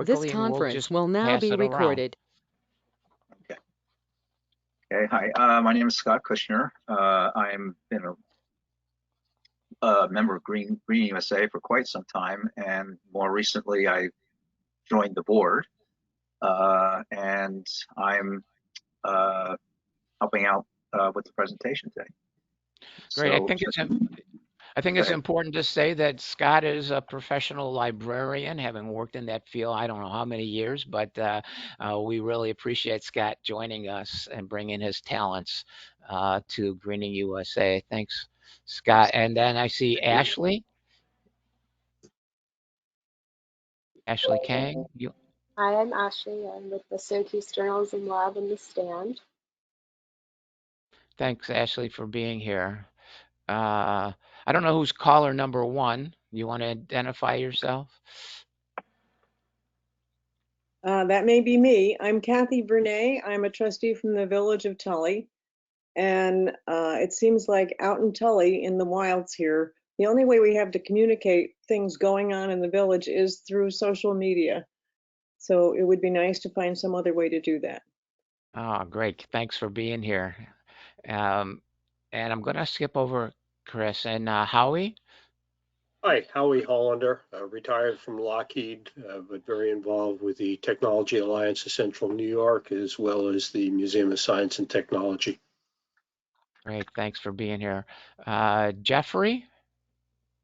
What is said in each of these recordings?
This quickly, and we'll conference just will now pass be it around. recorded. Okay. Okay. Hi. My name is Scott Kushner. I'm been a member of Green USA for quite some time, and more recently, I joined the board, and I'm helping out with the presentation today. Great. So, I think it's ahead. important to say that Scott is a professional librarian, having worked in that field, I don't know how many years, but we really appreciate Scott joining us and bringing his talents to Greening USA. Thanks, Scott. And then I see Ashley. Ashley Kang. Hi, I'm Ashley. I'm with the Syracuse Journalism Lab in the Stand. Thanks, Ashley, for being here. I don't know who's caller number one. You want to identify yourself? That may be me. I'm Kathy Bernay. I'm a trustee from the Village of Tully. And it seems like out in Tully, in the wilds here, the only way we have to communicate things going on in the village is through social media. So it would be nice to find some other way to do that. Oh, great. Thanks for being here. And I'm going to skip over Chris and Howie. Hi, Howie Hollander, retired from Lockheed, but very involved with the Technology Alliance of Central New York, as well as the Museum of Science and Technology. Great. Thanks for being here. Jeffrey?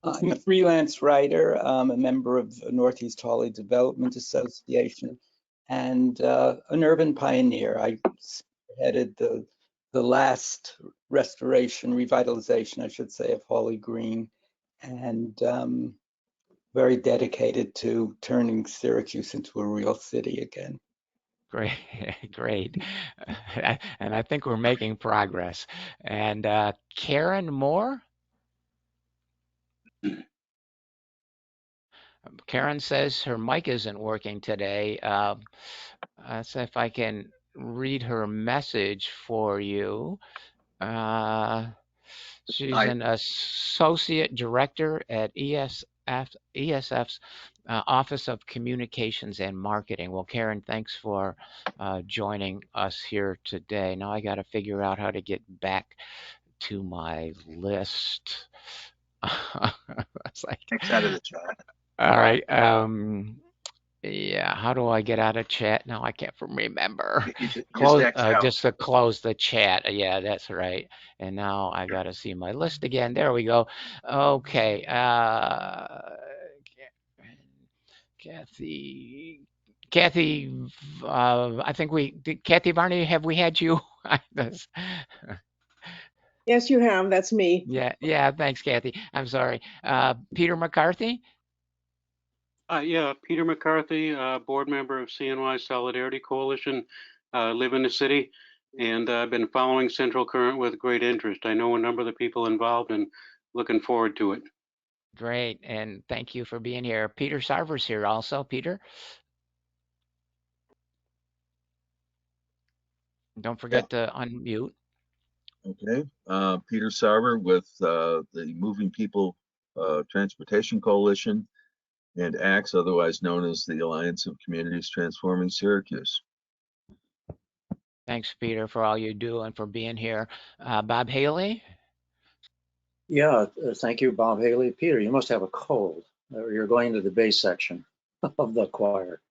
I'm a freelance writer. I'm a member of the Northeast Hawley Development Association and an urban pioneer. I headed the last restoration, revitalization, I should say, of Hawley Green, and very dedicated to turning Syracuse into a real city again. Great, great. And I think we're making progress. And Karen Moore? Karen says her mic isn't working today. Let's see if I can read her message for you. She's an associate director at ESF's Office of Communications and Marketing. Well, Karen, thanks for joining us here today. Now I got to figure out how to get back to my list. It's like, Next out of the chat. all right. Yeah, how do I get out of chat? No, I can't remember. Close, just to close the chat. Yeah, that's right. And now I got to see my list again. There we go. Okay. Kathy, I think Kathy Varney, have we had you? Yes, you have. That's me. Yeah. Thanks, Kathy. I'm sorry. Peter McCarthy? Yeah, Peter McCarthy, board member of CNY Solidarity Coalition, live in the city, and I've been following Central Current with great interest. I know a number of the people involved and looking forward to it. Great, and thank you for being here. Peter Sarver's here also. Peter? Don't forget to unmute. Okay, Peter Sarver with the Moving People Transportation Coalition and ACTS, otherwise known as the Alliance of Communities Transforming Syracuse. Thanks, Peter, for all you do and for being here. Bob Haley? Yeah, thank you, Bob Haley. Peter, you must have a cold, or you're going to the bass section of the choir.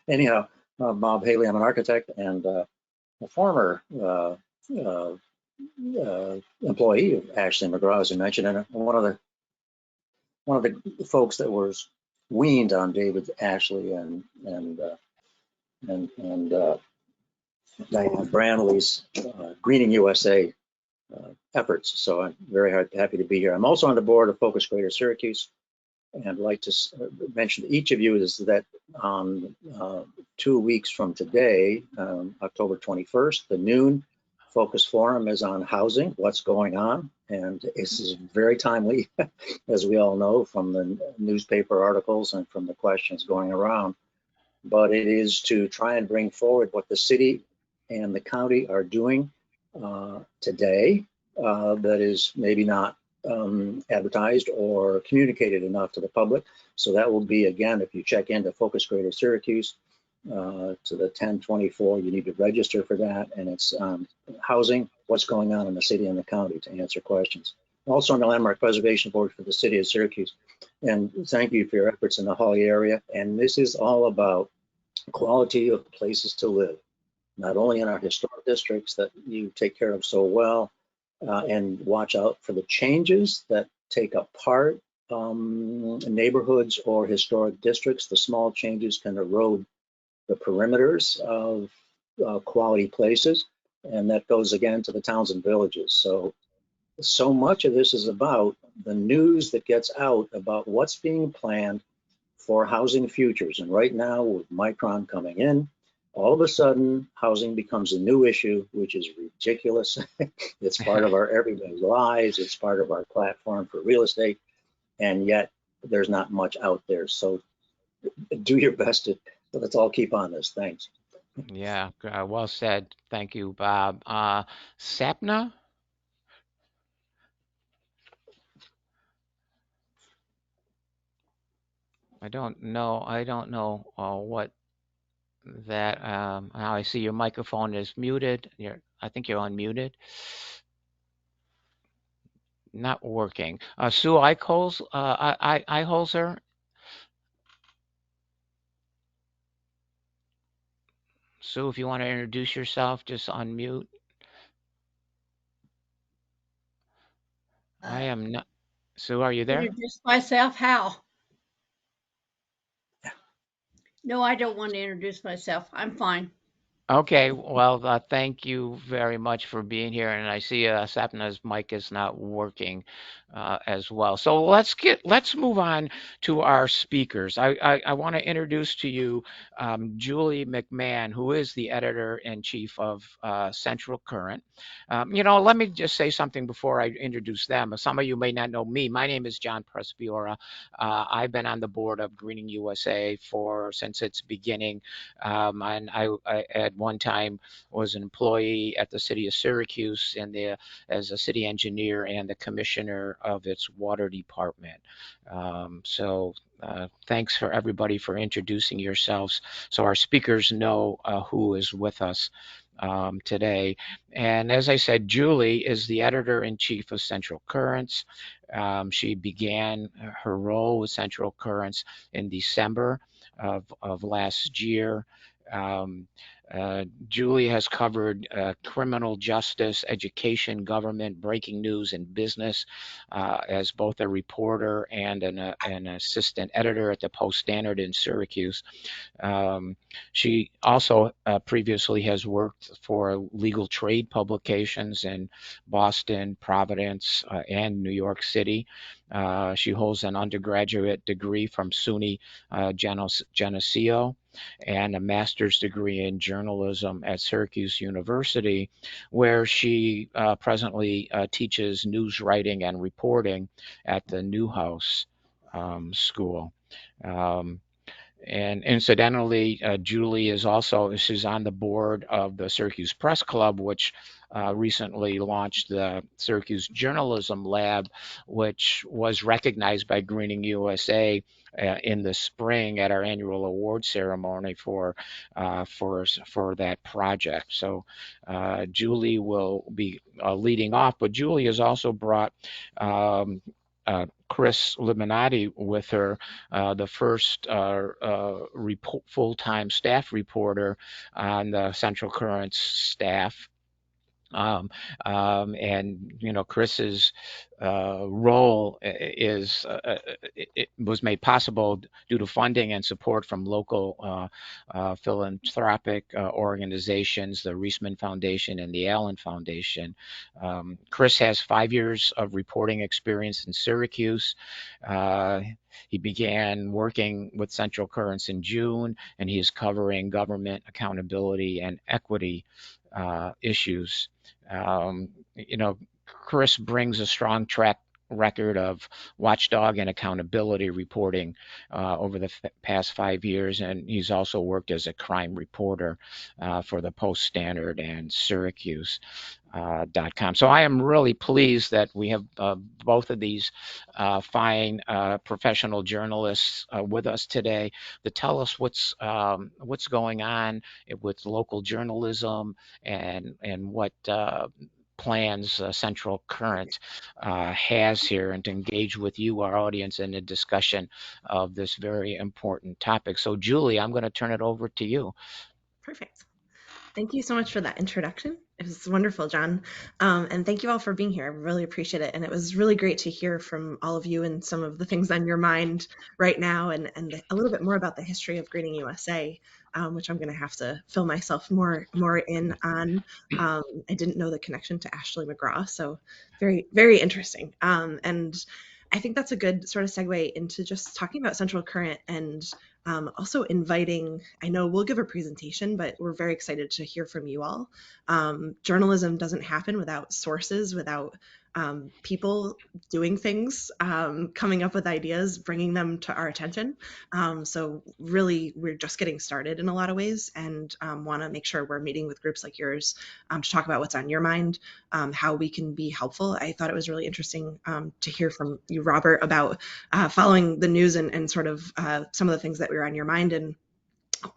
Anyhow, Bob Haley, I'm an architect and a former employee of Ashley McGraw, as you mentioned, and one of the folks that was weaned on David Ashley and Diane Branley's Greening USA efforts. So I'm very happy to be here. I'm also on the board of Focus Greater Syracuse, and I'd like to mention to each of you is that on 2 weeks from today, October 21st, the noon Focus Forum is on housing, what's going on, and this is very timely, as we all know from the newspaper articles and from the questions going around. But it is to try and bring forward what the city and the county are doing today that is maybe not advertised or communicated enough to the public. So that will be, again, if you check into Focus Greater Syracuse to the 1024, you need to register for that. And it's housing, what's going on in the city and the county to answer questions. Also on the Landmark Preservation Board for the city of Syracuse. And thank you for your efforts in the Holly area. And this is all about quality of places to live, not only in our historic districts that you take care of so well, and watch out for the changes that take apart neighborhoods or historic districts. The small changes can erode the perimeters of quality places, and that goes again to the towns and villages. So much of this is about the news that gets out about what's being planned for housing futures. And right now, with Micron coming in, all of a sudden, housing becomes a new issue, which is ridiculous. It's part of our everyday lives. It's part of our platform for real estate. And yet, there's not much out there. So do your best to, let's all keep on this. Thanks. Yeah, well said. Thank you, Bob. Sapna? I don't know. What that. Now I see your microphone is muted. I think you're unmuted. Not working. Sue Eichholzer. Sue, if you want to introduce yourself, just unmute. I am not. Sue, are you there? Introduce myself? How? No, I don't want to introduce myself. I'm fine. Okay, well, thank you very much for being here, and I see Sapna's mic is not working as well. So let's move on to our speakers. I want to introduce to you Julie McMahon, who is the editor-in-chief of Central Current. Let me just say something before I introduce them. Some of you may not know me. My name is John Prespiora. I've been on the board of Greening USA since its beginning, and I at one time was an employee at the city of Syracuse as a city engineer and the commissioner of its water department. Thanks for everybody for introducing yourselves so our speakers know who is with us today. And as I said, Julie is the editor-in-chief of Central Currents. She began her role with Central Currents in December of last year. Julie has covered criminal justice, education, government, breaking news, and business as both a reporter and an assistant editor at the Post-Standard in Syracuse. She also previously has worked for legal trade publications in Boston, Providence, and New York City. She holds an undergraduate degree from SUNY Geneseo and a master's degree in journalism at Syracuse University, where she presently teaches news writing and reporting at the Newhouse School. And incidentally, Julie she's on the board of the Syracuse Press Club, which recently launched the Syracuse Journalism Lab, which was recognized by Greening USA in the spring at our annual award ceremony for that project. So Julie will be leading off, but Julie has also brought Chris Libonati with her, the first full-time staff reporter on the Central Currents staff. Chris's role was made possible due to funding and support from local philanthropic organizations, the Reisman Foundation and the Allen Foundation. Chris has 5 years of reporting experience in Syracuse. He began working with Central Currents in June, and he is covering government accountability and equity issues. Chris brings a strong track record of watchdog and accountability reporting over the past 5 years, and he's also worked as a crime reporter for the Post Standard and Syracuse.com. So I am really pleased that we have both of these fine professional journalists with us today to tell us what's going on with local journalism and what plans Central Current has here, and to engage with you, our audience, in a discussion of this very important topic. So Julie, I'm going to turn it over to you. Perfect. Thank you so much for that introduction. It was wonderful, John. And thank you all for being here. I really appreciate it. And it was really great to hear from all of you and some of the things on your mind right now, and a little bit more about the history of Greening USA, which I'm going to have to fill myself more in on. I didn't know the connection to Ashley McGraw, so very, very interesting. And I think that's a good sort of segue into just talking about Central Current, and also inviting, I know we'll give a presentation, but we're very excited to hear from you all. Journalism doesn't happen without sources, without people doing things, coming up with ideas, bringing them to our attention. So really, we're just getting started in a lot of ways, and want to make sure we're meeting with groups like yours to talk about what's on your mind, how we can be helpful. I thought it was really interesting to hear from you, Robert, about following the news and sort of some of the things that were on your mind. And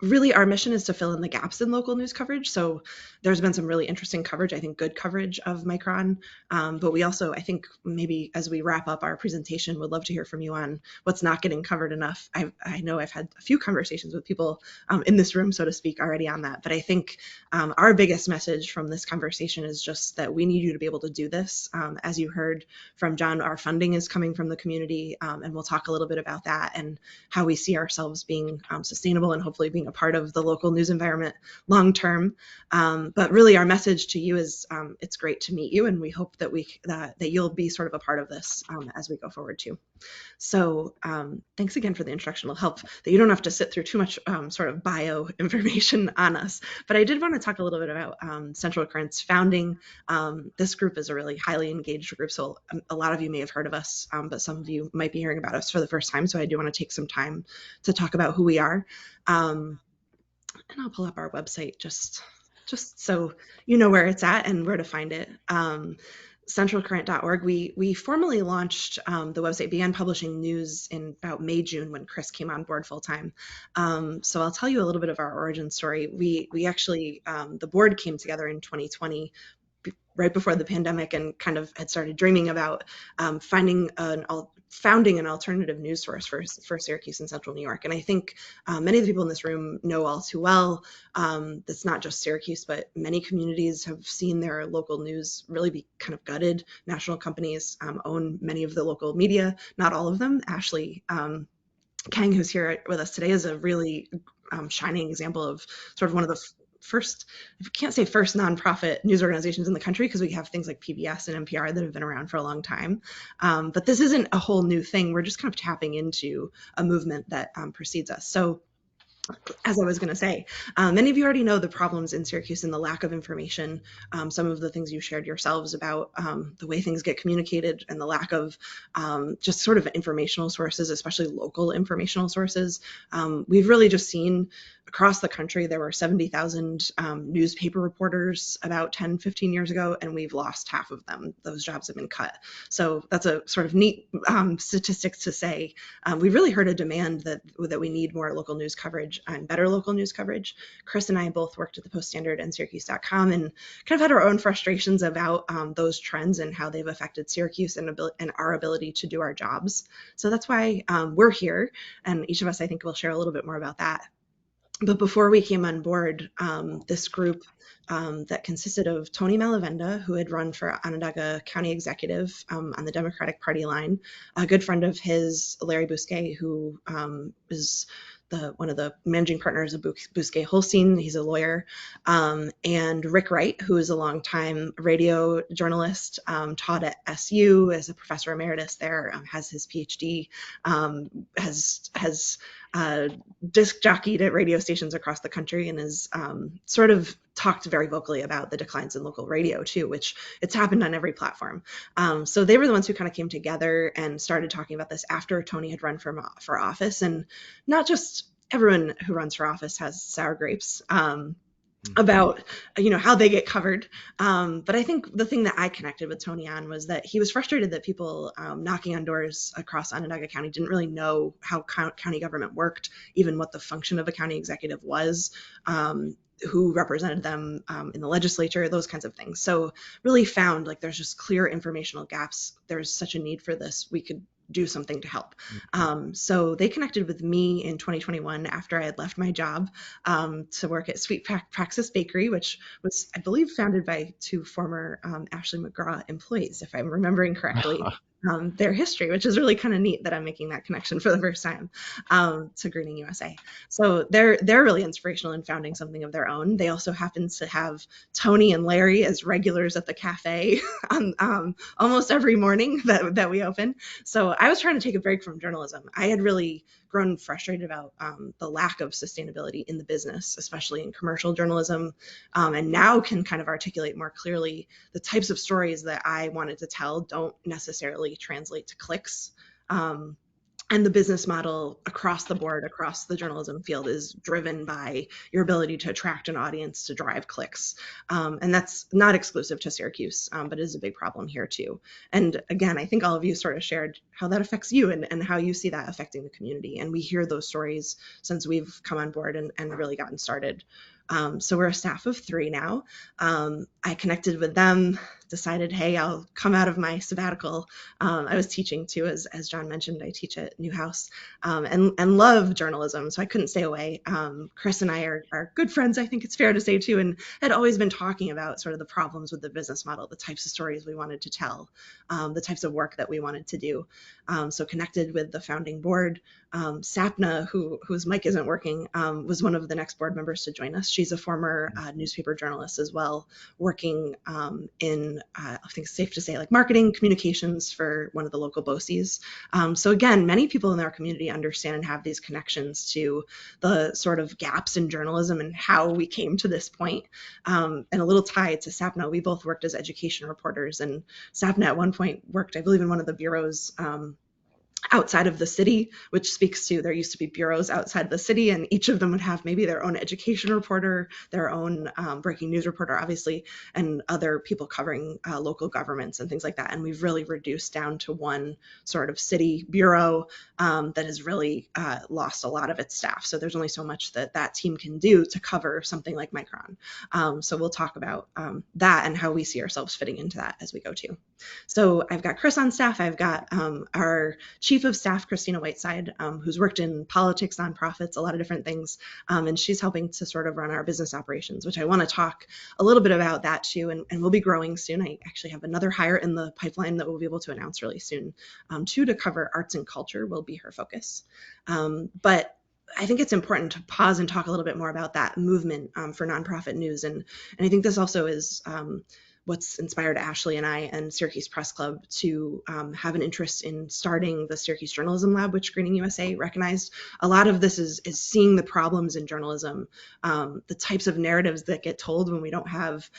really, our mission is to fill in the gaps in local news coverage. So there's been some really interesting coverage, I think good coverage of Micron. But we also, I think maybe as we wrap up our presentation, would love to hear from you on what's not getting covered enough. I know I've had a few conversations with people in this room, so to speak, already on that. But I think our biggest message from this conversation is just that we need you to be able to do this. As you heard from John, our funding is coming from the community, and we'll talk a little bit about that and how we see ourselves being sustainable and hopefully being a part of the local news environment long term. But really, our message to you is it's great to meet you, and we hope that that you'll be sort of a part of this as we go forward too. So thanks again for the introduction. It'll help that you don't have to sit through too much sort of bio information on us. But I did want to talk a little bit about Central Current's founding. This group is a really highly engaged group, so a lot of you may have heard of us, but some of you might be hearing about us for the first time. So I do want to take some time to talk about who we are. And I'll pull up our website just so you know where it's at and where to find it. Centralcurrent.org. We formally launched the website, began publishing news in about May, June, when Chris came on board full time. So I'll tell you a little bit of our origin story. We actually, the board came together in 2020, right before the pandemic, and kind of had started dreaming about founding an alternative news source for Syracuse and Central New York. And I think many of the people in this room know all too well that's not just Syracuse, but many communities have seen their local news really be kind of gutted. National companies own many of the local media, not all of them. Ashley Kang, who's here with us today, is a really shining example of sort of one of the first, I can't say first nonprofit news organizations in the country, because we have things like PBS and NPR that have been around for a long time. But this isn't a whole new thing. We're just kind of tapping into a movement that precedes us. So as I was going to say, many of you already know the problems in Syracuse and the lack of information, some of the things you shared yourselves about the way things get communicated and the lack of just sort of informational sources, especially local informational sources. We've really just seen across the country, there were 70,000 newspaper reporters about 10, 15 years ago, and we've lost half of them. Those jobs have been cut. So that's a sort of neat statistic to say. We really heard a demand that we need more local news coverage and better local news coverage. Chris and I both worked at the Post Standard and Syracuse.com, and kind of had our own frustrations about those trends and how they've affected Syracuse and our ability to do our jobs. So that's why we're here, and each of us, I think, will share a little bit more about that. But before we came on board, this group that consisted of Tony Malavenda, who had run for Onondaga County Executive on the Democratic Party line, a good friend of his, Larry Bousquet, who is one of the managing partners of Bousquet Holstein. He's a lawyer, and Rick Wright, who is a longtime radio journalist, taught at SU as a professor emeritus there, has his PhD, has disc jockeyed at radio stations across the country and has sort of talked very vocally about the declines in local radio too, which it's happened on every platform. So they were the ones who kind of came together and started talking about this after Tony had run for office. And not just everyone who runs for office has sour grapes. About how they get covered, but I think the thing that I connected with Tony on was that he was frustrated that people knocking on doors across Onondaga County didn't really know how county government worked, even what the function of a county executive was, who represented them in the legislature, those kinds of things. So really found like there's just clear informational gaps. There's such a need for this. We could do something to help. So they connected with me in 2021 after I had left my job to work at Sweet Praxis Bakery, which was, I believe, founded by two former Ashley McGraw employees, if I'm remembering correctly. Their history, which is really kind of neat that I'm making that connection for the first time to Greening USA. So they're really inspirational in founding something of their own. They also happen to have Tony and Larry as regulars at the cafe on almost every morning that we open. So I was trying to take a break from journalism. I had really grown frustrated about the lack of sustainability in the business, especially in commercial journalism, and now can kind of articulate more clearly the types of stories that I wanted to tell don't necessarily translate to clicks. And the business model across the board, across the journalism field, is driven by your ability to attract an audience to drive clicks. And that's not exclusive to Syracuse, but is a big problem here too. And again, I think all of you sort of shared how that affects you and how you see that affecting the community. And we hear those stories since we've come on board and really gotten started. So we're a staff of 3 now. I connected with them, decided, hey, I'll come out of my sabbatical. I was teaching too, as John mentioned, I teach at Newhouse, and love journalism, so I couldn't stay away. Chris and I are good friends, I think it's fair to say too, and had always been talking about sort of the problems with the business model, the types of stories we wanted to tell, the types of work that we wanted to do. So connected with the founding board. Sapna, whose mic isn't working, was one of the next board members to join us. She's a former newspaper journalist as well, working in, I think it's safe to say, like marketing communications for one of the local BOCES. So again, many people in our community understand and have these connections to the sort of gaps in journalism and how we came to this point. And a little tie to Sapna, we both worked as education reporters, and Sapna at one point worked, I believe, in one of the bureaus outside of the city, which speaks to there used to be bureaus outside the city, and each of them would have maybe their own education reporter, their own breaking news reporter, obviously, and other people covering local governments and things like that. And we've really reduced down to one sort of city bureau that has really lost a lot of its staff. So there's only so much that team can do to cover something like Micron. So we'll talk about that and how we see ourselves fitting into that as we go too. So I've got Chris on staff. I've got our Chief of Staff, Christina Whiteside, who's worked in politics, nonprofits, a lot of different things. And she's helping to sort of run our business operations, which I want to talk a little bit about that too. And we'll be growing soon. I actually have another hire in the pipeline that we'll be able to announce really soon, too, to cover arts and culture will be her focus. But I think it's important to pause and talk a little bit more about that movement for nonprofit news. And I think this also is what's inspired Ashley and I and Syracuse Press Club to have an interest in starting the Syracuse Journalism Lab, which Greening USA recognized. A lot of this is seeing the problems in journalism, the types of narratives that get told when we don't have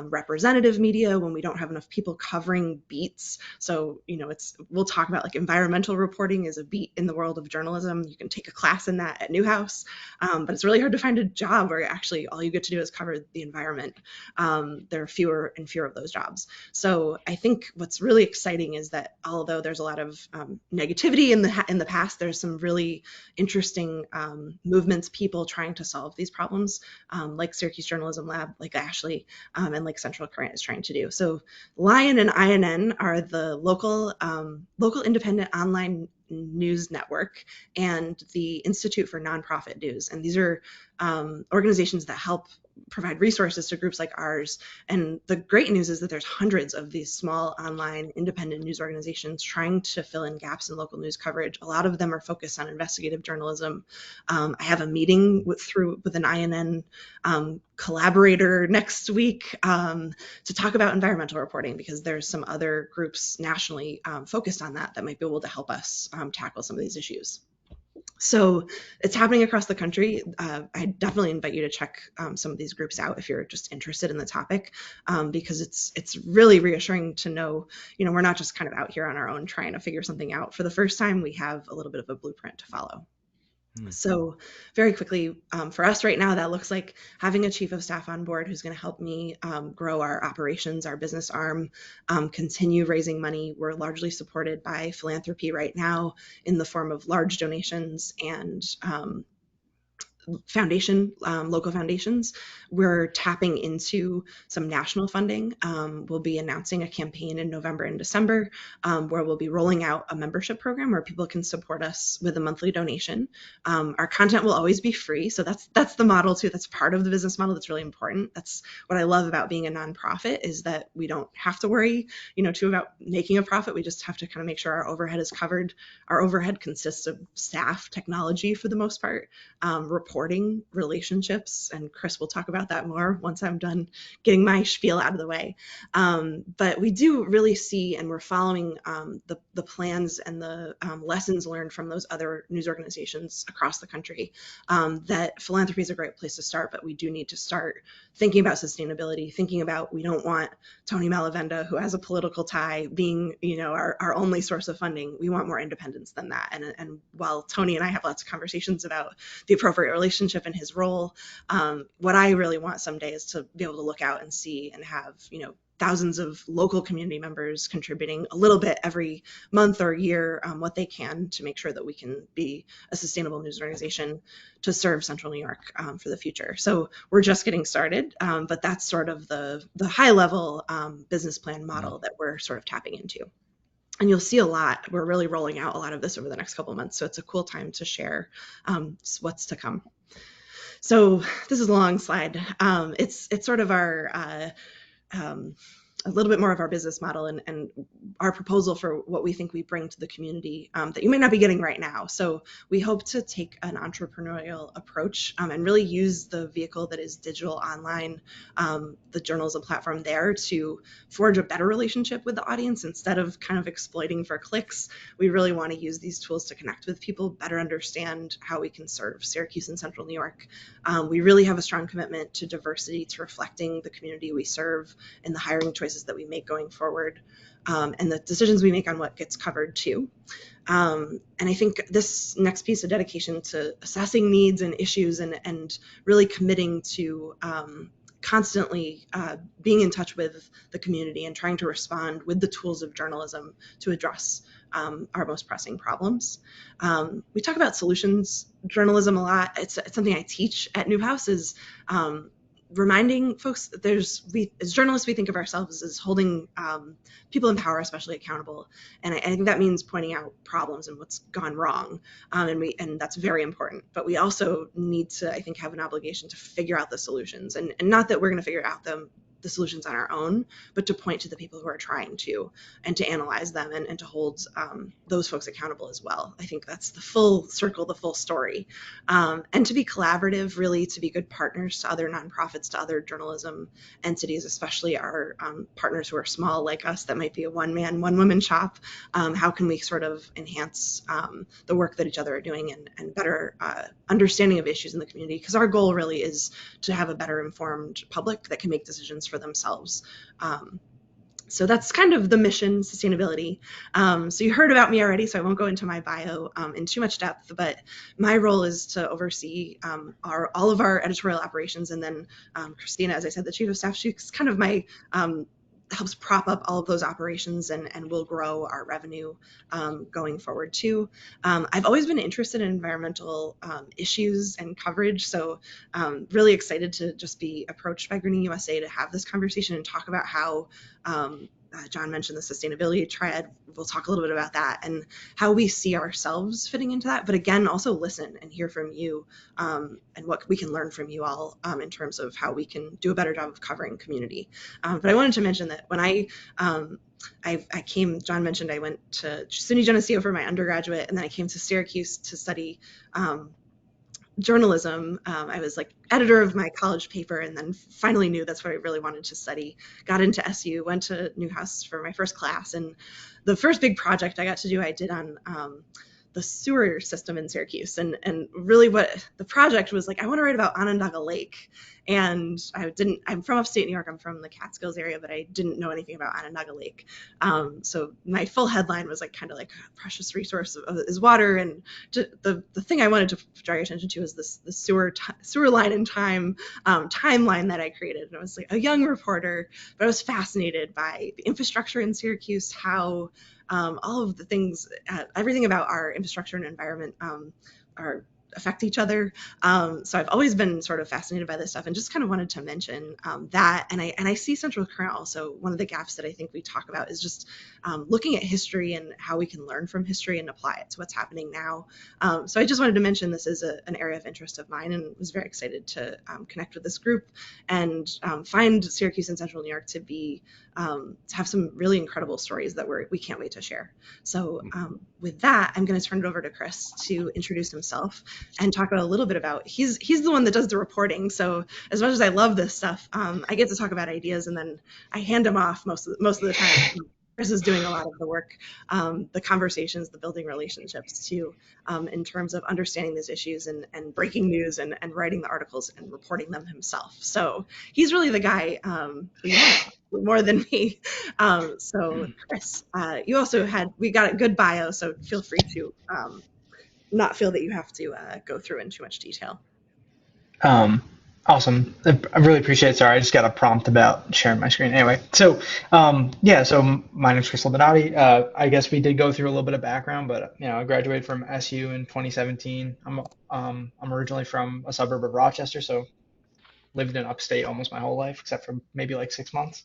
representative media, when we don't have enough people covering beats. So, we'll talk about like environmental reporting is a beat in the world of journalism. You can take a class in that at Newhouse, but it's really hard to find a job where actually all you get to do is cover the environment. There are fewer and fewer of those jobs. So I think what's really exciting is that although there's a lot of negativity in the past, there's some really interesting movements, people trying to solve these problems, like Syracuse Journalism Lab, like Ashley, and like Central Current is trying to do. So Lion and INN are the local independent online news network and the Institute for Nonprofit News. And these are organizations that help provide resources to groups like ours. And the great news is that there's hundreds of these small online independent news organizations trying to fill in gaps in local news coverage. A lot of them are focused on investigative journalism. I have a meeting with an INN collaborator next week to talk about environmental reporting, because there's some other groups nationally focused on that might be able to help us tackle some of these issues. So it's happening across the country. I definitely invite you to check some of these groups out if you're just interested in the topic, because it's really reassuring to know, we're not just kind of out here on our own trying to figure something out. For the first time, we have a little bit of a blueprint to follow. So very quickly, for us right now, that looks like having a chief of staff on board who's going to help me grow our operations, our business arm, continue raising money. We're largely supported by philanthropy right now in the form of large donations and local foundations. We're tapping into some national funding. We'll be announcing a campaign in November and December where we'll be rolling out a membership program where people can support us with a monthly donation. Our content will always be free, so that's the model too. That's part of the business model that's really important. That's what I love about being a nonprofit, is that we don't have to worry, too, about making a profit. We just have to kind of make sure our overhead is covered. Our overhead consists of staff, technology for the most part, reporting, relationships, and Chris will talk about that more once I'm done getting my spiel out of the way. But we do really see, and we're following the plans and the lessons learned from those other news organizations across the country, that philanthropy is a great place to start, but we do need to start thinking about sustainability, thinking about, we don't want Tony Malavenda, who has a political tie, being, our only source of funding. We want more independence than that. And while Tony and I have lots of conversations about the appropriate relationship in his role, what I really want someday is to be able to look out and see and have, thousands of local community members contributing a little bit every month or year, what they can, to make sure that we can be a sustainable news organization to serve Central New York for the future. So we're just getting started, but that's sort of the high level business plan model that we're sort of tapping into. And you'll see a lot. We're really rolling out a lot of this over the next couple of months. So it's a cool time to share what's to come. So this is a long slide. It's sort of our a little bit more of our business model and our proposal for what we think we bring to the community that you may not be getting right now. So we hope to take an entrepreneurial approach and really use the vehicle that is digital online, the journalism platform there, to forge a better relationship with the audience instead of kind of exploiting for clicks. We really want to use these tools to connect with people, better understand how we can serve Syracuse and Central New York. We really have a strong commitment to diversity, to reflecting the community we serve and the hiring choices that we make going forward, and the decisions we make on what gets covered too. And I think this next piece of dedication to assessing needs and issues and really committing to constantly being in touch with the community and trying to respond with the tools of journalism to address our most pressing problems. We talk about solutions journalism a lot. It's something I teach at Newhouse, is reminding folks that as journalists, we think of ourselves as holding people in power especially accountable. And I think that means pointing out problems and what's gone wrong. And that's very important. But we also need to, I think, have an obligation to figure out the solutions. And not that we're going to figure out the solutions on our own, but to point to the people who are trying to, and to analyze them and to hold those folks accountable as well. I think that's the full circle, the full story. And to be collaborative, really to be good partners to other nonprofits, to other journalism entities, especially our partners who are small like us, that might be a one-man, one-woman shop. How can we sort of enhance the work that each other are doing and better understanding of issues in the community? Because our goal really is to have a better informed public that can make decisions for themselves. So that's kind of the mission, sustainability. So you heard about me already, so I won't go into my bio in too much depth, but my role is to oversee all of our editorial operations. And then Christina, as I said, the chief of staff, she's kind of my helps prop up all of those operations and will grow our revenue going forward too. I've always been interested in environmental issues and coverage, so really excited to just be approached by Greening USA to have this conversation and talk about how John mentioned the sustainability triad. We'll talk a little bit about that and how we see ourselves fitting into that. But again, also listen and hear from you and what we can learn from you all in terms of how we can do a better job of covering community. But I wanted to mention that when I came, John mentioned I went to SUNY Geneseo for my undergraduate, and then I came to Syracuse to study journalism. I was like editor of my college paper, and then finally knew that's what I really wanted to study. Got into SU, went to Newhouse for my first class, and the first big project I got to do, I did on the sewer system in Syracuse. And really what the project was like, I want to write about Onondaga Lake. And I'm from upstate New York. I'm from the Catskills area, but I didn't know anything about Onondaga Lake. So my full headline was like kind of like precious resource is water. And the thing I wanted to draw your attention to is the sewer line in time timeline that I created. And I was like a young reporter, but I was fascinated by the infrastructure in Syracuse, how all of the things, everything about our infrastructure and environment affect each other. So I've always been sort of fascinated by this stuff, and just kind of wanted to mention that. And I see Central Current also. One of the gaps that I think we talk about is just looking at history and how we can learn from history and apply it to what's happening now. So I just wanted to mention this is an area of interest of mine, and was very excited to connect with this group and find Syracuse and Central New York to be to have some really incredible stories that we can't wait to share. So with that, I'm going to turn it over to Chris to introduce himself and talk about a little bit about, he's the one that does the reporting. So as much as I love this stuff, I get to talk about ideas, and then I hand them off most of the time. Chris is doing a lot of the work, the conversations, the building relationships too, in terms of understanding these issues and breaking news and writing the articles and reporting them himself. So he's really the guy who you want to talk to more than me. So Chris, you also we got a good bio, so feel free to not feel that you have to go through in too much detail. Awesome. I really appreciate it. Sorry, I just got a prompt about sharing my screen. Anyway, so so my name's Chris Libonati. I guess we did go through a little bit of background, but I graduated from SU in 2017. I'm originally from a suburb of Rochester, so lived in upstate almost my whole life, except for maybe like 6 months.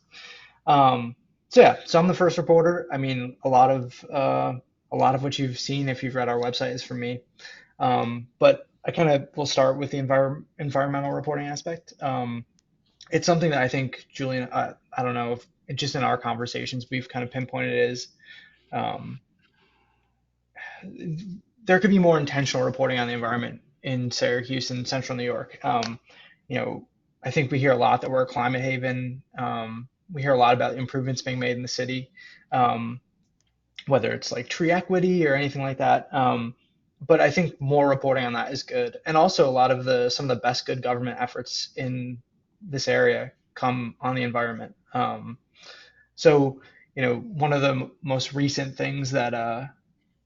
So I'm the first reporter. I mean, a lot of what you've seen if you've read our website is from me. But I kind of will start with the environmental reporting aspect. It's something that I think Julian, I don't know if just in our conversations we've kind of pinpointed as there could be more intentional reporting on the environment in Syracuse and Central New York. I think we hear a lot that we're a climate haven. We hear a lot about improvements being made in the city, whether it's like tree equity or anything like that. But I think more reporting on that is good. And also a lot of some of the best good government efforts in this area come on the environment. One of the most recent things that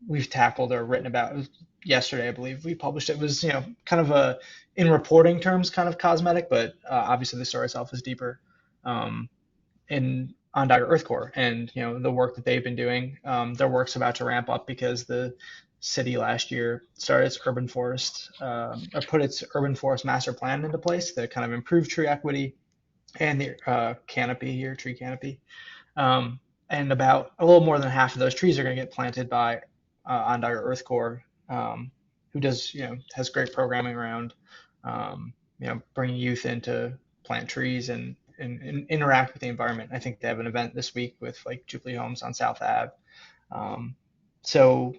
we've tackled or written about yesterday, I believe we published it, was, kind of in reporting terms, kind of cosmetic, but obviously the story itself is deeper. In Onondaga Earth Corps and the work that they've been doing. Their work's about to ramp up because the city last year started its urban forest or put its urban forest master plan into place to kind of improve tree equity and the tree canopy. And about a little more than half of those trees are going to get planted by Onondaga Earth Corps, who does has great programming around bringing youth in to plant trees and interact with the environment. I think they have an event this week with like Jubilee Homes on South Ave. So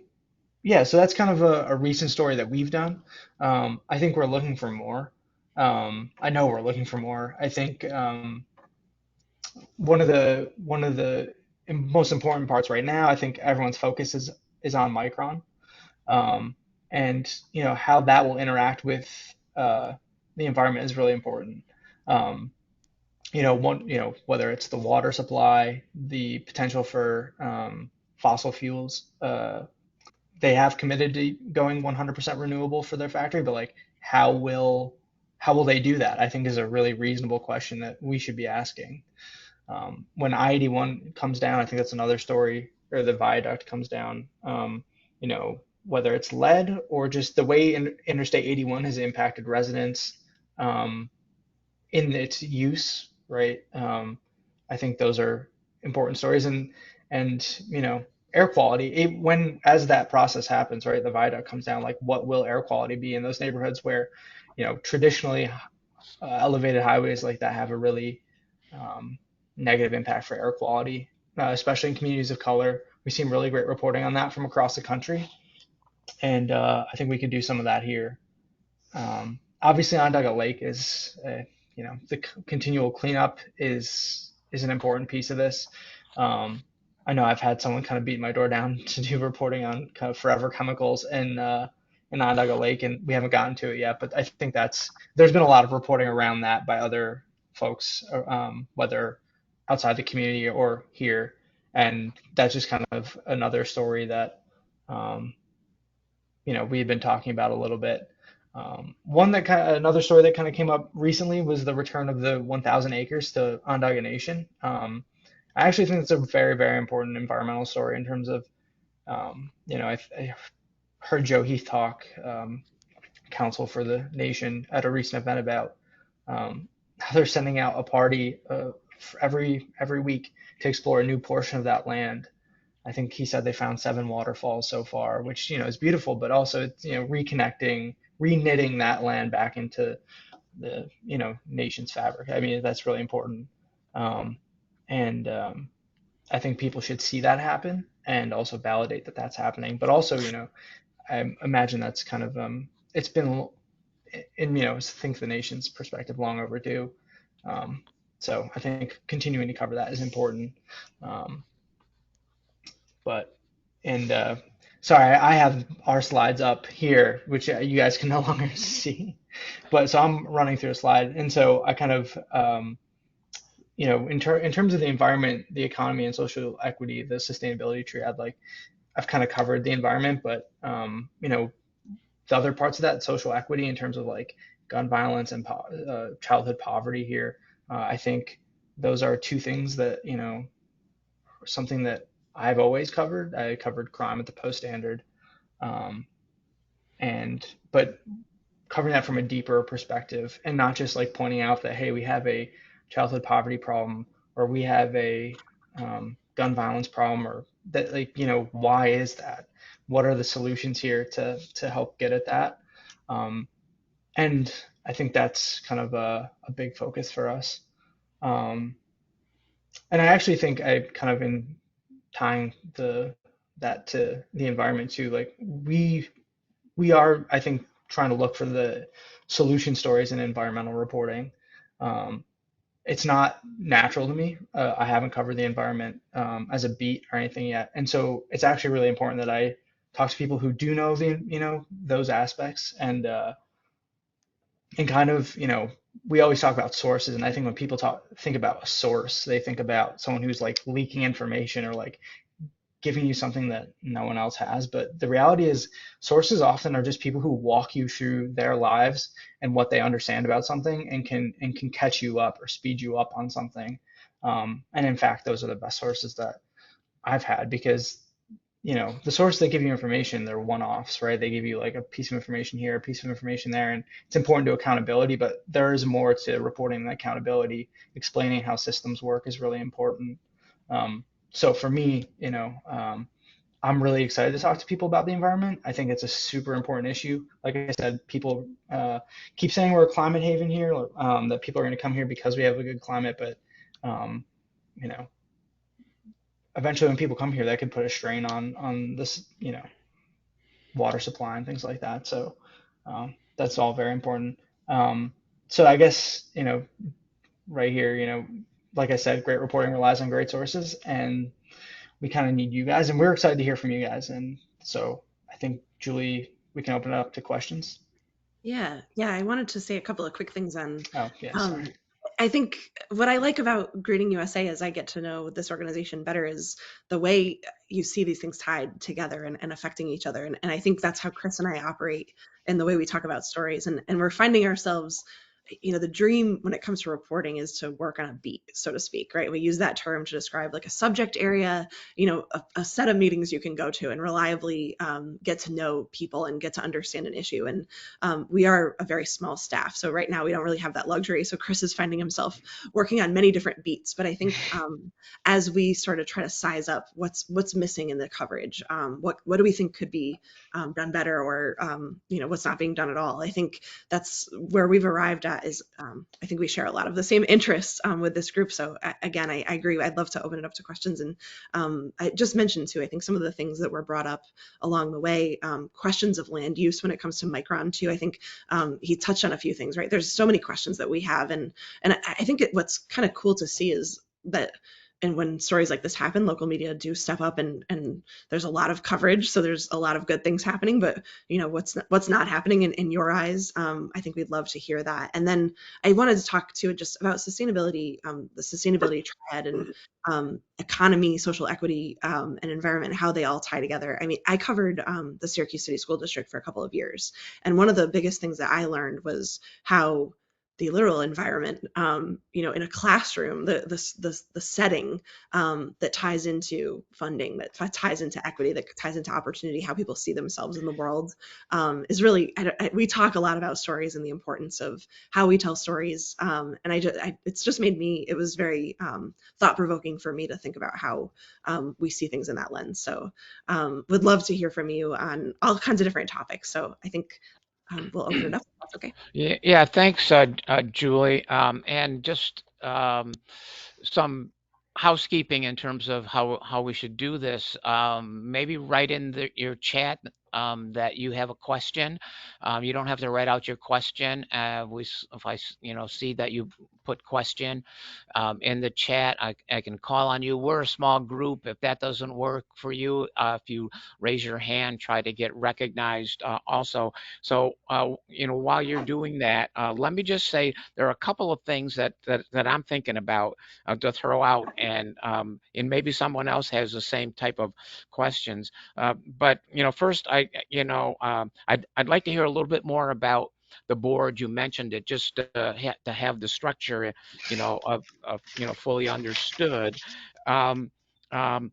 that's kind of a recent story that we've done. I think we're looking for more. I know we're looking for more. I think one of the most important parts right now, I think everyone's focus is on Micron, and how that will interact with the environment is really important. Whether it's the water supply, the potential for fossil fuels, they have committed to going 100% renewable for their factory, but like, how will they do that? I think is a really reasonable question that we should be asking. When I-81 comes down, I think that's another story, or the viaduct comes down, whether it's lead or just the way Interstate 81 has impacted residents in its use, right? I think those are important stories, and air quality. As that process happens, right, the viaduct comes down. Like, what will air quality be in those neighborhoods where, traditionally elevated highways like that have a really negative impact for air quality, especially in communities of color. We've seen really great reporting on that from across the country, and I think we could do some of that here. Obviously, Onondaga Lake is, the continual cleanup is an important piece of this. I know I've had someone kind of beat my door down to do reporting on kind of forever chemicals in Onondaga Lake, and we haven't gotten to it yet. But I think there's been a lot of reporting around that by other folks, whether outside the community or here, and that's just kind of another story that um, we had been talking about a little bit. Another story that kind of came up recently was the return of the 1,000 acres to Onondaga Nation. I actually think it's a very, very important environmental story in terms of, I heard Joe Heath talk, counsel for the nation, at a recent event about how they're sending out a party every week to explore a new portion of that land. I think he said they found 7 waterfalls so far, which is beautiful, but also it's reconnecting, reknitting that land back into the nation's fabric. I mean, that's really important, and I think people should see that happen and also validate that that's happening. But also, I imagine that's kind of it's been in I think the nation's perspective long overdue. So I think continuing to cover that is important. Um, but and sorry, I have our slides up here, which you guys can no longer see. But so I'm running through a slide, and so I kind of in terms of the environment, the economy, and social equity, the sustainability triad, like I've kind of covered the environment, but the other parts of that, social equity, in terms of like gun violence and childhood poverty here, I think those are 2 things that something that I've always covered. I covered crime at the Post Standard, um, but covering that from a deeper perspective, and not just like pointing out that, hey, we have a childhood poverty problem, or we have a gun violence problem, or that, like, why is that? What are the solutions here to help get at that? Um, and I think that's kind of a big focus for us. And I actually think I kind of, in tying that to the environment too, like we are, I think, trying to look for the solution stories in environmental reporting. Um, it's not natural to me. I haven't covered the environment as a beat or anything yet, and so it's actually really important that I talk to people who do know those aspects, and kind of, we always talk about sources, and I think when people think about a source, they think about someone who's like leaking information or like giving you something that no one else has. But the reality is, sources often are just people who walk you through their lives and what they understand about something, and can catch you up or speed you up on something. And in fact, those are the best sources that I've had, because the sources that give you information, they're one-offs, right? They give you like a piece of information here, a piece of information there, and it's important to accountability, but there is more to reporting than accountability. Explaining how systems work is really important. So for me, I'm really excited to talk to people about the environment. I think it's a super important issue. Like I said, people keep saying we're a climate haven here, that people are going to come here because we have a good climate, but um, you know, eventually when people come here, that could put a strain on this, water supply and things like that. So that's all very important. So I guess, right here, like I said, great reporting relies on great sources, and we kind of need you guys, and we're excited to hear from you guys. And so I think, Julie, we can open it up to questions. Yeah, I wanted to say a couple of quick things on. Oh, yeah, Um, sorry. I think what I like about Greening USA as I get to know this organization better is the way you see these things tied together and affecting each other. And I think that's how Chris and I operate in the way we talk about stories. And we're finding ourselves, the dream when it comes to reporting is to work on a beat, so to speak, right? We use that term to describe like a subject area, a set of meetings you can go to and reliably get to know people and get to understand an issue. And we are a very small staff. So right now we don't really have that luxury. So Chris is finding himself working on many different beats. But I think as we sort of try to size up what's missing in the coverage, what do we think could be done better, or what's not being done at all, I think that's where we've arrived at. Is I think we share a lot of the same interests with this group. So again, I agree. I'd love to open it up to questions. And I just mentioned too, I think some of the things that were brought up along the way, questions of land use when it comes to Micron too. I think he touched on a few things, right? There's so many questions that we have. And I think what's kind of cool to see is that and when stories like this happen, local media do step up, and there's a lot of coverage. So there's a lot of good things happening, but what's not happening in your eyes. I think we'd love to hear that. And then I wanted to talk to just about sustainability, the sustainability triad, and economy, social equity, and environment, how they all tie together. I mean, I covered the Syracuse City School District for a couple of years, and one of the biggest things that I learned was how the literal environment, in a classroom, the setting, that ties into funding, that ties into equity, that ties into opportunity, how people see themselves in the world, is really. We talk a lot about stories and the importance of how we tell stories, and it's just made me. It was very thought provoking for me to think about how we see things in that lens. So, would love to hear from you on all kinds of different topics. So I think we'll open it up. If that's okay. Yeah, thanks, Julie. And just some housekeeping in terms of how we should do this. Maybe write in your chat that you have a question. You don't have to write out your question. If I see that you put question in the chat, I can call on you. We're a small group. If that doesn't work for you, if you raise your hand, try to get recognized also. So while you're doing that, let me just say there are a couple of things that I'm thinking about to throw out, and maybe someone else has the same type of questions. But first, I'd like to hear a little bit more about the board. You mentioned it, just to have the structure, fully understood. Um, um,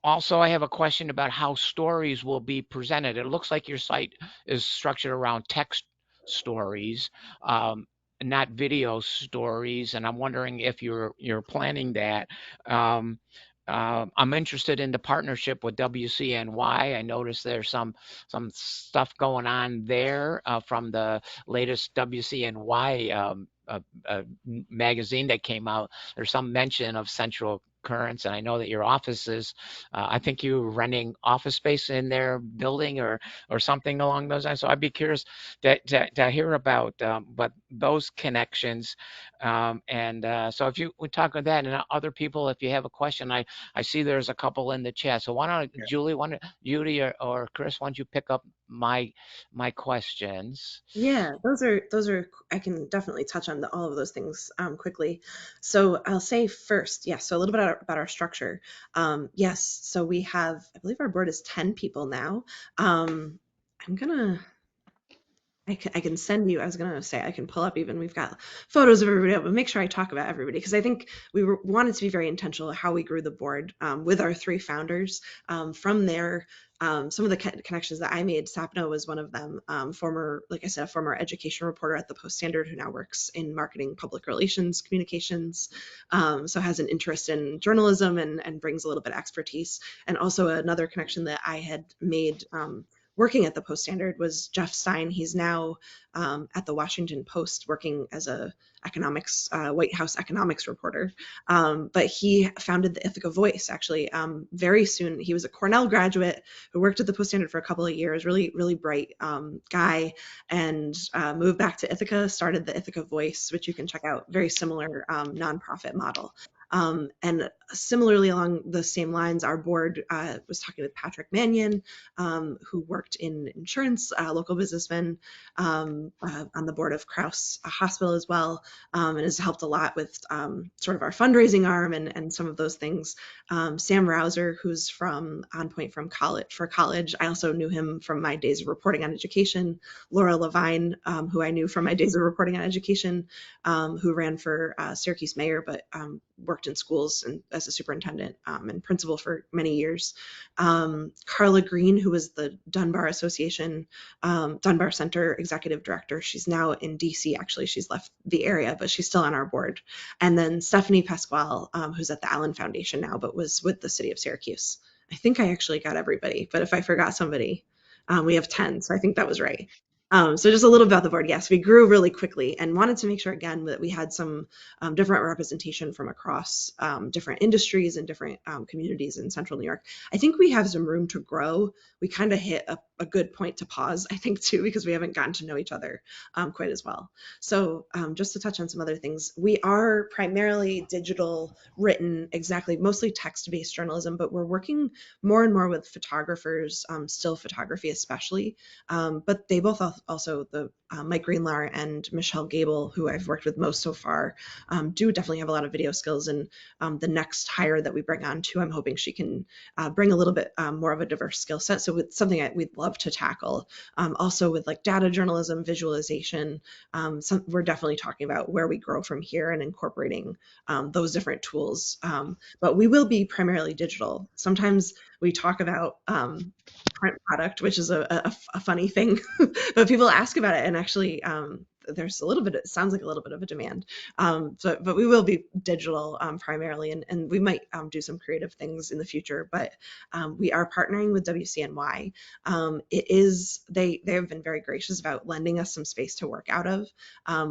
Also, I have a question about how stories will be presented. It looks like your site is structured around text stories, um, not video stories, and I'm wondering if you're planning that. Um, I'm interested in the partnership with WCNY. I noticed there's some stuff going on there from the latest WCNY magazine that came out. There's some mention of Central Currents, and I know that your office is, I think you're renting office space in their building or something along those lines. So I'd be curious to hear about but those connections. So if you would talk about that, and other people, if you have a question, I see there's a couple in the chat. So why don't Yeah. Judy or Chris, why don't you pick up my questions? Yeah, those are. I can definitely touch on all of those things quickly. So I'll say first, yes. So a little bit about our structure. Yes. So we have, I believe our board is 10 people now. I'm gonna. I can send you. I was gonna say I can pull up even. We've got photos of everybody up, but make sure I talk about everybody because I think wanted to be very intentional how we grew the board with our three founders. From there, some of the connections that I made, Sapna was one of them. Former, like I said, a former education reporter at the Post Standard who now works in marketing, public relations, communications. So has an interest in journalism and brings a little bit of expertise. And also another connection that I had made. Working at the Post Standard was Jeff Stein. He's now at the Washington Post working as a White House economics reporter. But he founded the Ithaca Voice actually very soon. He was a Cornell graduate who worked at the Post Standard for a couple of years, really, really bright guy, and moved back to Ithaca, started the Ithaca Voice, which you can check out, very similar nonprofit model. And similarly, along the same lines, our board was talking with Patrick Mannion, who worked in insurance, local businessman, on the board of Krause Hospital as well, and has helped a lot with sort of our fundraising arm and some of those things. Sam Rouser, who's from On Point for college. I also knew him from my days of reporting on education. Laura Levine, who I knew from my days of reporting on education, who ran for Syracuse mayor, but worked in schools and as a superintendent and principal for many years. Carla Green, who was the Dunbar Association, Dunbar Center executive director. She's now in DC, actually. She's left the area, but she's still on our board. And then Stephanie Pasquale, who's at the Allen Foundation now, but was with the city of Syracuse. I think I actually got everybody, but if I forgot somebody, we have 10, so I think that was right. So just a little about the board. Yes, we grew really quickly and wanted to make sure, again, that we had some different representation from across different industries and different communities in Central New York. I think we have some room to grow. We kind of hit a good point to pause, I think, too, because we haven't gotten to know each other quite as well. So just to touch on some other things, we are primarily digital, written, exactly, mostly text-based journalism, but we're working more and more with photographers, still photography especially, but they both also, the Mike Greenlaw and Michelle Gable, who I've worked with most so far, do definitely have a lot of video skills. And the next hire that we bring on too, I'm hoping she can bring a little bit more of a diverse skill set. So it's something that we'd love to tackle. Also with like data journalism, visualization, we're definitely talking about where we grow from here and incorporating those different tools. But we will be primarily digital. Sometimes we talk about print product, which is a funny thing, but people ask about it, and actually there's a little bit, it sounds like a little bit of a demand. But we will be digital primarily, and we might do some creative things in the future, but we are partnering with WCNY. They have been very gracious about lending us some space to work out of.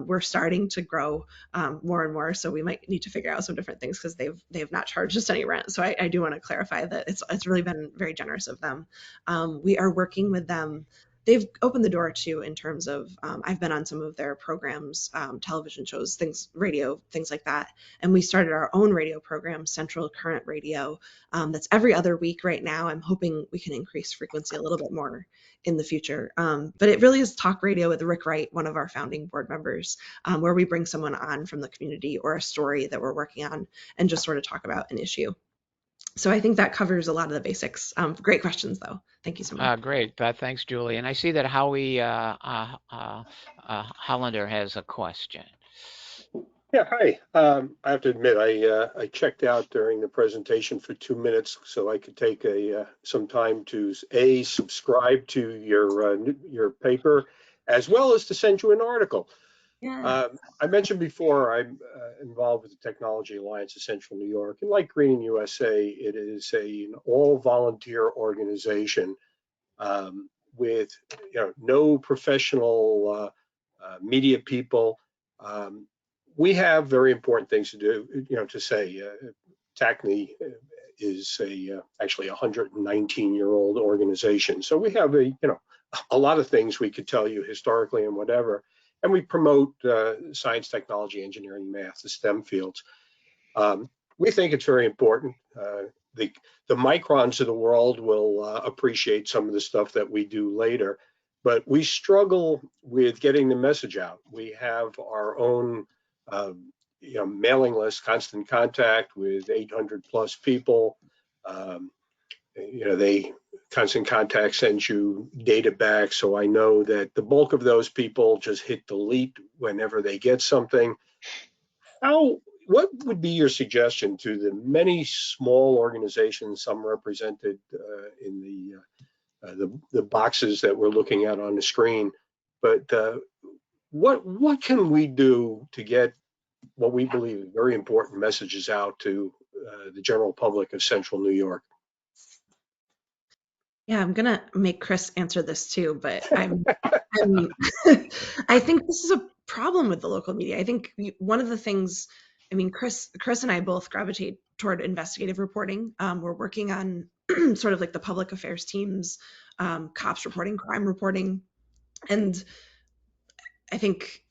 We're starting to grow more and more, so we might need to figure out some different things because they have not charged us any rent. So I do want to clarify that it's really been very generous of them. We are working with them. They've opened the door too in terms of I've been on some of their programs, television shows, things, radio, things like that. And we started our own radio program, Central Current Radio. That's every other week right now. I'm hoping we can increase frequency a little bit more in the future. But it really is talk radio with Rick Wright, one of our founding board members, where we bring someone on from the community or a story that we're working on and just sort of talk about an issue. So I think that covers a lot of the basics. Great questions, though. Thank you so much. Great. Thanks, Julie. And I see that Howie Hollander has a question. Yeah, hi. I have to admit, I checked out during the presentation for 2 minutes so I could take some time to subscribe to your paper, as well as to send you an article. Yeah. I mentioned before I'm involved with the Technology Alliance of Central New York, and like Greening USA, it is an all-volunteer organization with no professional media people. We have very important things to do. To say TACNY is actually a 119-year-old organization, so we have a lot of things we could tell you historically and whatever. And we promote science, technology, engineering, math, the STEM fields. We think it's very important. The microns of the world will appreciate some of the stuff that we do later, but we struggle with getting the message out. We have our own mailing list, constant contact with 800 plus people. They constant contact sends you data back, so I know that the bulk of those people just hit delete whenever they get something. What would be your suggestion to the many small organizations, some represented in the boxes that we're looking at on the screen, but what can we do to get what we believe are very important messages out to the general public of Central New York? Yeah, I'm gonna make Chris answer this too, but I'm I think this is a problem with the local media. I think one of the things, Chris and I both gravitate toward investigative reporting. We're working on sort of like the public affairs teams, cops reporting, crime reporting, and I think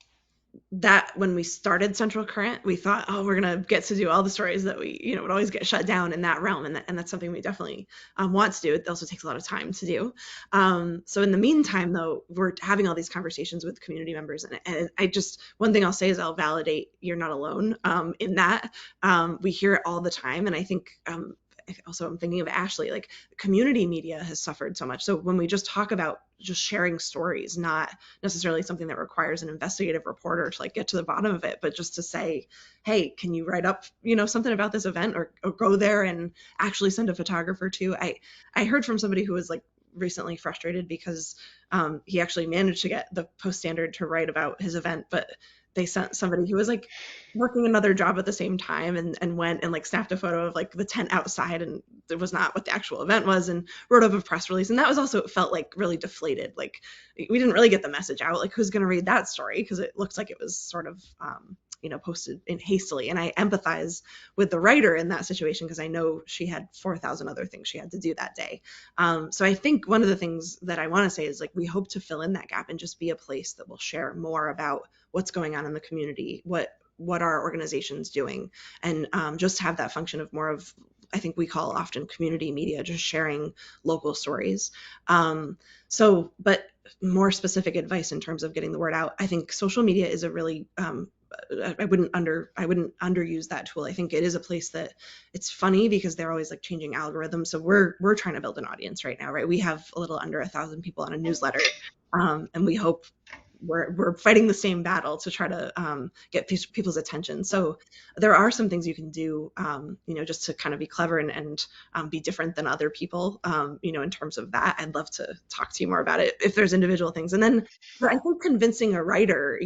that when we started Central Current, we thought, oh, we're going to get to do all the stories that we, would always get shut down in that realm. And that's something we definitely want to do. It also takes a lot of time to do. So in the meantime, though, we're having all these conversations with community members. And one thing I'll say is I'll validate you're not alone in that. We hear it all the time. And I think, also I'm thinking of Ashley, like community media has suffered so much. So when we just talk about just sharing stories, not necessarily something that requires an investigative reporter to like get to the bottom of it, but just to say, hey, can you write up, something about this event or go there and actually send a photographer too. I heard from somebody who was like recently frustrated because he actually managed to get the Post Standard to write about his event, but they sent somebody who was like working another job at the same time and went and like snapped a photo of like the tent outside, and it was not what the actual event was, and wrote up a press release. And that was also, it felt like really deflated. Like we didn't really get the message out. Like who's going to read that story? Because it looks like it was sort of, posted in hastily. And I empathize with the writer in that situation because I know she had 4,000 other things she had to do that day. So I think one of the things that I want to say is like we hope to fill in that gap and just be a place that will share more about what's going on in the community, what our organization's doing, and just have that function of more of, I think we call often community media, just sharing local stories. But more specific advice in terms of getting the word out, I think social media is a really I wouldn't underuse that tool. I think it is a place that it's funny because they're always like changing algorithms. So we're trying to build an audience right now, right? We have a little under 1,000 people on a newsletter, and we hope we're fighting the same battle to try to get people's attention. So there are some things you can do, just to kind of be clever and be different than other people, in terms of that. I'd love to talk to you more about it if there's individual things. And then I think convincing a writer,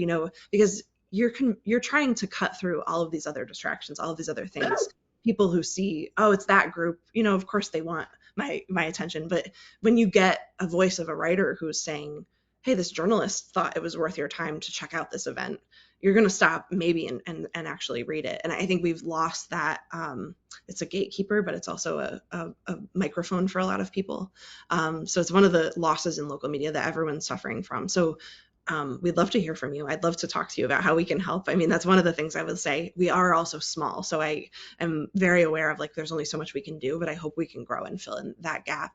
because you're trying to cut through all of these other distractions, all of these other things. People who see, oh, it's that group, of course they want my attention. But when you get a voice of a writer who's saying, hey, this journalist thought it was worth your time to check out this event, you're going to stop maybe and actually read it. And I think we've lost that. It's a gatekeeper, but it's also a microphone for a lot of people. So it's one of the losses in local media that everyone's suffering from. So we'd love to hear from you. I'd love to talk to you about how we can help. I mean, that's one of the things I would say. We are also small. So I am very aware of like, there's only so much we can do, but I hope we can grow and fill in that gap.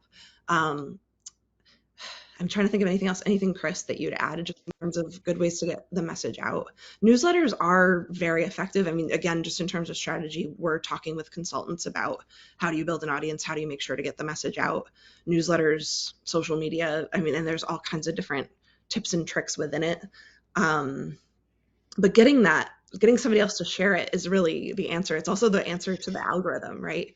I'm trying to think of anything, Chris, that you'd add just in terms of good ways to get the message out. Newsletters are very effective. I mean, again, just in terms of strategy, we're talking with consultants about how do you build an audience? How do you make sure to get the message out? Newsletters, social media, I mean, and there's all kinds of different tips and tricks within it. But getting somebody else to share it is really the answer. It's also the answer to the algorithm, right?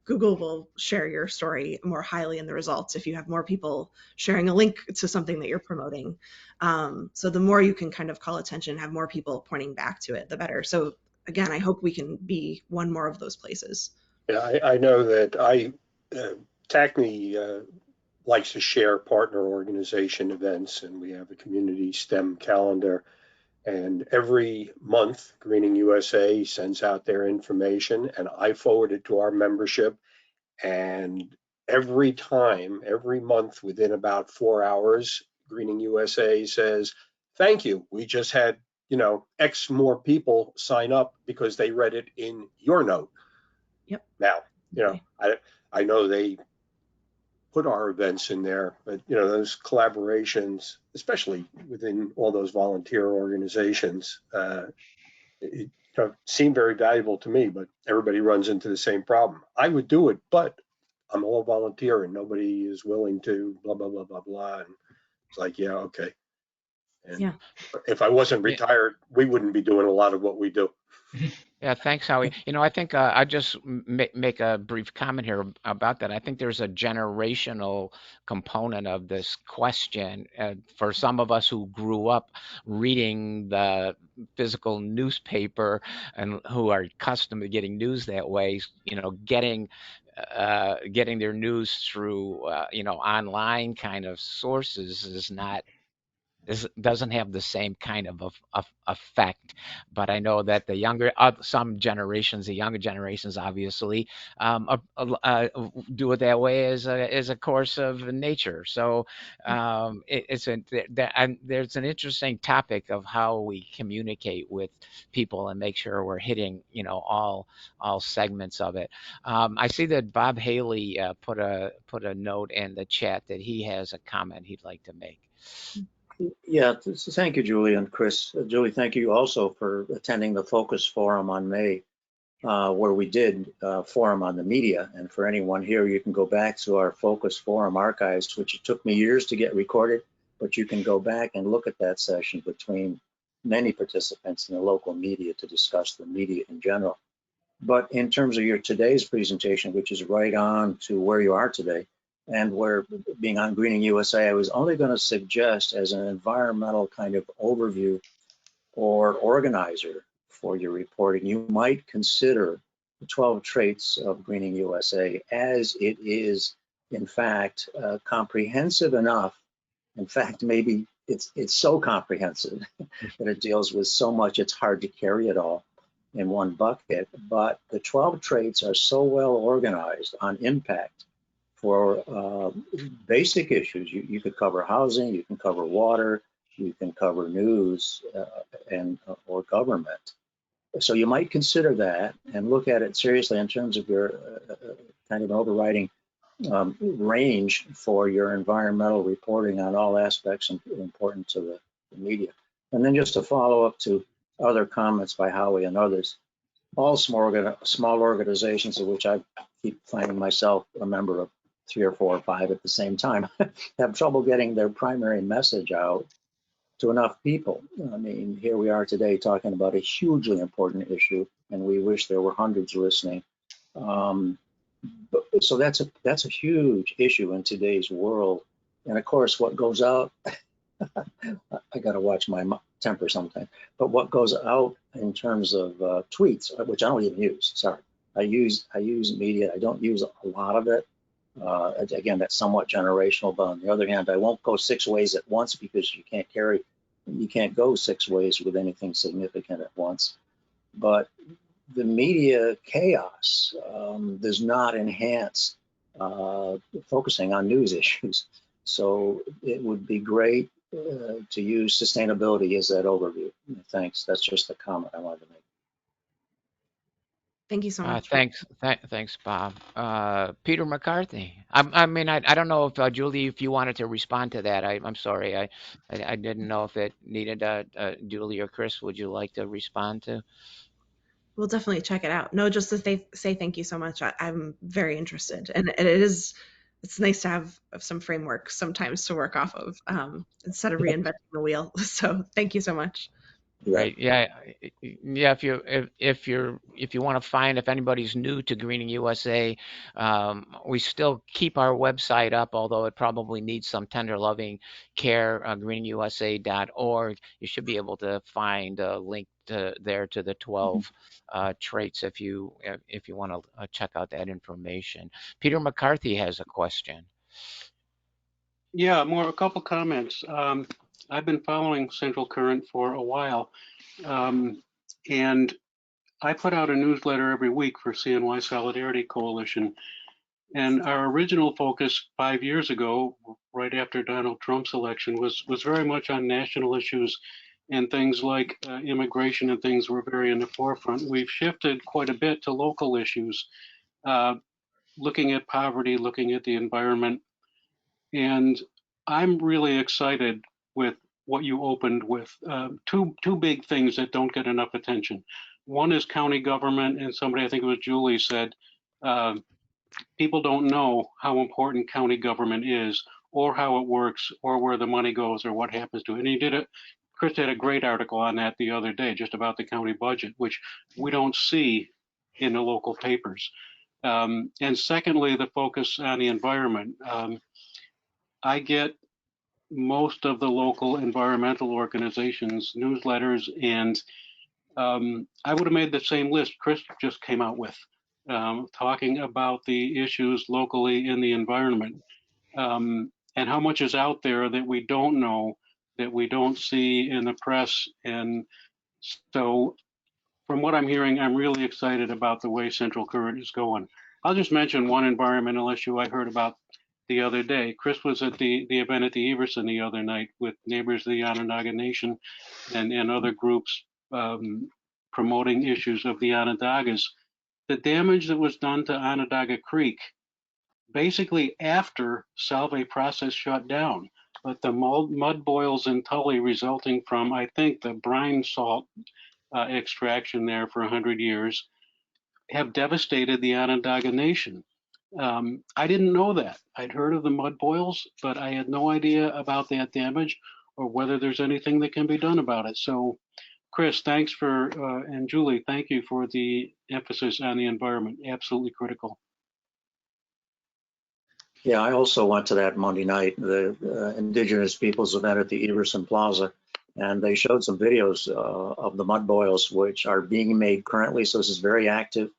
Google will share your story more highly in the results if you have more people sharing a link to something that you're promoting. So the more you can kind of call attention, have more people pointing back to it, the better. So again, I hope we can be one more of those places. Yeah, I know that TACME likes to share partner organization events, and we have a community STEM calendar. And every month, Greening USA sends out their information, and I forward it to our membership. And every month, within about 4 hours, Greening USA says, thank you. We just had, X more people sign up because they read it in your note. Yep. Now, I know they put our events in there, but those collaborations, especially within all those volunteer organizations, seem very valuable to me. But everybody runs into the same problem. I would do it, but I'm all volunteer and nobody is willing to blah blah blah blah blah. And it's like, yeah, okay. And if I wasn't retired, we wouldn't be doing a lot of what we do. Yeah, thanks, Howie. I think I just make a brief comment here about that. I think there's a generational component of this question. For some of us who grew up reading the physical newspaper and who are accustomed to getting news that way, getting their news through online kind of sources is not. This doesn't have the same kind of effect, but I know that the younger generations, obviously, do it that way as a course of nature. So there's an interesting topic of how we communicate with people and make sure we're hitting all segments of it. I see that Bob Haley put a note in the chat that he has a comment he'd like to make. Yeah, thank you, Julie and Chris. Julie, thank you also for attending the Focus Forum on May, where we did a forum on the media. And for anyone here, you can go back to our Focus Forum archives, which it took me years to get recorded, but you can go back and look at that session between many participants in the local media to discuss the media in general. But in terms of your today's presentation, which is right on to where you are today, And where being on Greening USA, I was only going to suggest as an environmental kind of overview or organizer for your reporting, you might consider the 12 traits of Greening USA, as it is, in fact, comprehensive enough. In fact, maybe it's so comprehensive that it deals with so much, it's hard to carry it all in one bucket. But the 12 traits are so well organized on impact for basic issues. You could cover housing, you can cover water, you can cover news and or government. So you might consider that and look at it seriously in terms of your kind of overriding range for your environmental reporting on all aspects important to the media. And then just to follow up to other comments by Howie and others, all small organizations, of which I keep finding myself a member of 3 or 4 or 5 at the same time, have trouble getting their primary message out to enough people. I mean, here we are today talking about a hugely important issue, and we wish there were hundreds listening. So that's a huge issue in today's world. And of course, what goes out, I got to watch my temper sometimes, but what goes out in terms of tweets, which I don't even use, sorry. I use media. I don't use a lot of it. Again, that's somewhat generational, but on the other hand, I won't go 6 ways at once because you can't go 6 ways with anything significant at once. But the media chaos does not enhance focusing on news issues. So it would be great to use sustainability as that overview. Thanks. That's just a comment I wanted to make. Thank you so much. Thanks, Bob. Peter McCarthy. I don't know if Julie, if you wanted to respond to that. I'm sorry. I didn't know if it needed Julie or Chris. Would you like to respond to? We'll definitely check it out. No, just to say thank you so much. I'm very interested, and it's nice to have some framework sometimes to work off of instead of reinventing the wheel. So thank you so much. Right. Yeah. Yeah. If you want to find if anybody's new to Greening USA, we still keep our website up, although it probably needs some tender loving care. greeningusa.org. You should be able to find a link to the 12 traits if you want to check out that information. Peter McCarthy has a question. Yeah, a couple comments. I've been following Central Current for a while, and I put out a newsletter every week for CNY Solidarity Coalition. And our original focus 5 years ago, right after Donald Trump's election, was very much on national issues, and things like immigration and things were very in the forefront. We've shifted quite a bit to local issues, looking at poverty, looking at the environment. And I'm really excited with what you opened with. Two big things that don't get enough attention. One is county government, and somebody, I think it was Julie, said people don't know how important county government is, or how it works, or where the money goes, or what happens to it. And Chris did a great article on that the other day, just about the county budget, which we don't see in the local papers. And secondly, the focus on the environment. I get most of the local environmental organizations' newsletters, and I would have made the same list Chris just came out with, talking about the issues locally in the environment, and how much is out there that we don't know, that we don't see in the press. And so from what I'm hearing, I'm really excited about the way Central Current is going. I'll just mention one environmental issue I heard about the other day. Chris was at the event at the Everson the other night with neighbors of the Onondaga Nation and other groups promoting issues of the Onondagas. The damage that was done to Onondaga Creek, basically after Salve process shut down, but the mud boils in Tully resulting from, I think, the brine salt extraction there for 100 years have devastated the Onondaga Nation. I didn't know that. I'd heard of the mud boils, but I had no idea about that damage or whether there's anything that can be done about it. So, Chris, thanks for, and Julie, thank you for the emphasis on the environment. Absolutely critical. Yeah, I also went to that Monday night, the Indigenous Peoples event at the Everson Plaza, and they showed some videos of the mud boils, which are being made currently. So this is very active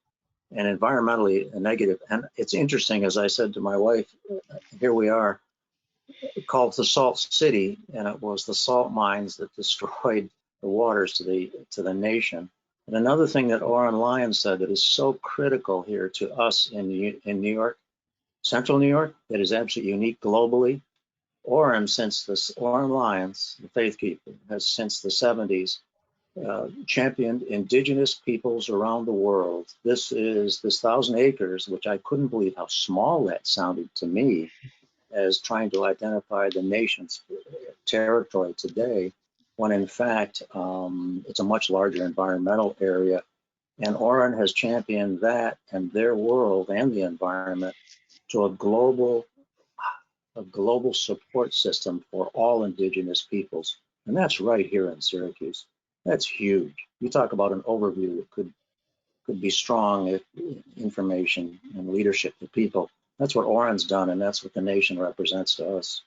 and environmentally negative. And it's interesting, as I said to my wife, here we are, called the Salt City, and it was the salt mines that destroyed the waters to the nation. And another thing that Oren Lyons said that is so critical here to us in New York, Central New York, that is absolutely unique globally. Orem, Orem Lyons, the faith keeper, has since the 70s championed indigenous peoples around the world. This 1,000 acres, which I couldn't believe how small that sounded to me, as trying to identify the nation's territory today, when in fact it's a much larger environmental area. And Oren has championed that and their world and the environment to a global support system for all indigenous peoples. And that's right here in Syracuse. That's huge. You talk about an overview that could be strong if information and leadership to people. That's what Oren's done, and that's what the nation represents to us.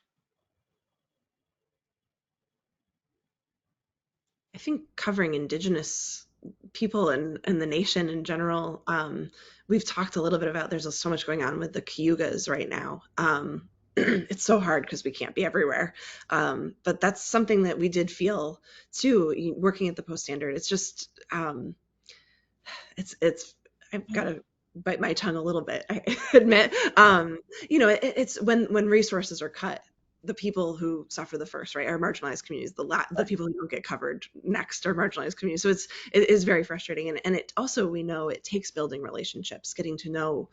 I think covering Indigenous people and the nation in general, we've talked a little bit about there's so much going on with the Cayugas right now. It's so hard because we can't be everywhere. But that's something that we did feel too, working at the Post Standard. It's just, I've got to bite my tongue a little bit, I admit. It's when resources are cut, the people who suffer the first, right, are marginalized communities. The people who don't get covered next are marginalized communities. So it is very frustrating, and it also, we know it takes building relationships, getting to know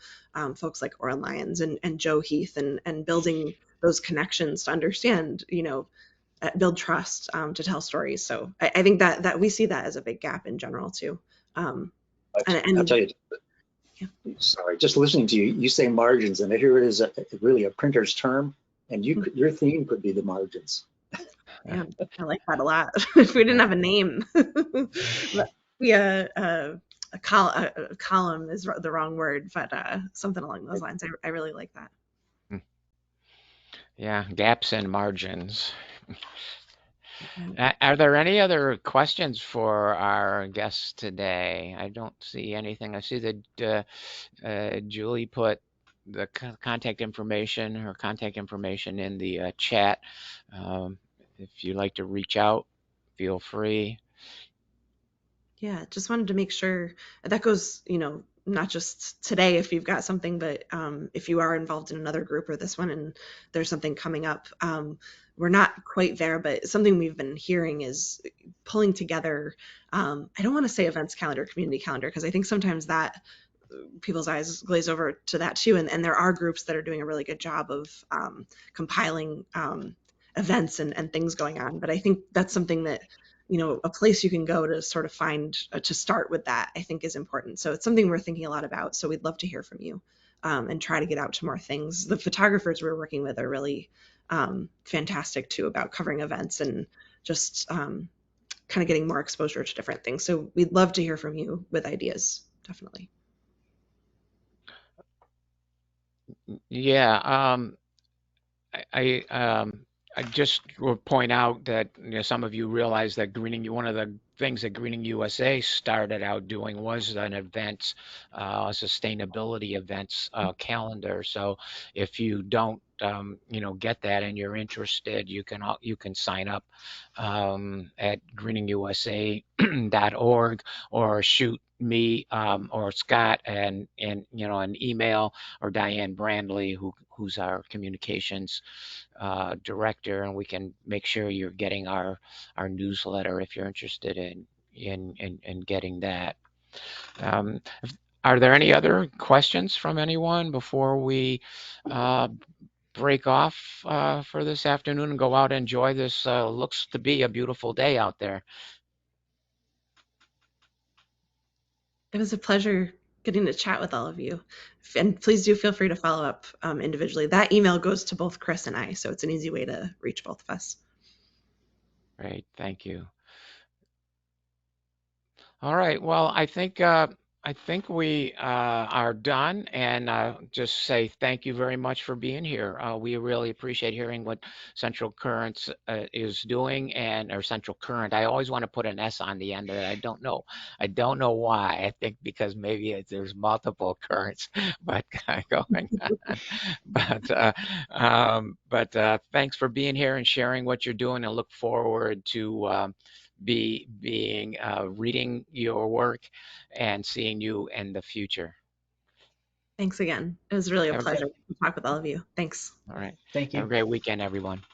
folks like Oren Lyons and Joe Heath, and building those connections to understand, build trust, to tell stories. So I think that we see that as a big gap in general too. I'll tell you, yeah. Sorry, just listening to you, you say margins, and here it is, really a printer's term, and your theme could be the margins. Yeah, I like that a lot. If we didn't have a name, but a column is the wrong word, but something along those lines. I really like that. Yeah, gaps and margins. Yeah. Are there any other questions for our guests today? I don't see anything. I see that Julie put the her contact information in the chat. If you'd like to reach out, feel free. Yeah, just wanted to make sure that goes, not just today if you've got something, but if you are involved in another group or this one and there's something coming up. We're not quite there, but something we've been hearing is pulling together, I don't want to say events calendar, community calendar, because I think sometimes that people's eyes glaze over to that too. And there are groups that are doing a really good job of compiling events and things going on. But I think that's something that, a place you can go to sort of find, to start with that, I think is important. So it's something we're thinking a lot about. So we'd love to hear from you, and try to get out to more things. The photographers we're working with are really fantastic too about covering events and just kind of getting more exposure to different things. So we'd love to hear from you with ideas, definitely. Yeah, I just will point out that some of you realize that one of the things that Greening USA started out doing was an events, sustainability events calendar. So if you don't, get that and you're interested, you can sign up at greeningusa.org or shoot me or Scott and an email, or Diane Brandley, who's our communications director, and we can make sure you're getting our newsletter if you're interested in getting that. Are there any other questions from anyone before we break off for this afternoon and go out and enjoy this? Looks to be a beautiful day out there. It was a pleasure getting to chat with all of you. And please do feel free to follow up individually. That email goes to both Chris and I, so it's an easy way to reach both of us. Great, thank you. All right, well, I think I think we are done, and just say thank you very much for being here. We really appreciate hearing what Central Currents is doing, or Central Current. I always want to put an S on the end of it. I don't know. I don't know why. I think because maybe there's multiple currents, but going on. But thanks for being here and sharing what you're doing, and look forward to reading your work and seeing you in the future. Thanks again. It was really a Have a great, pleasure to talk with all of you. Thanks. all right. Thank Have you. a great weekend, everyone.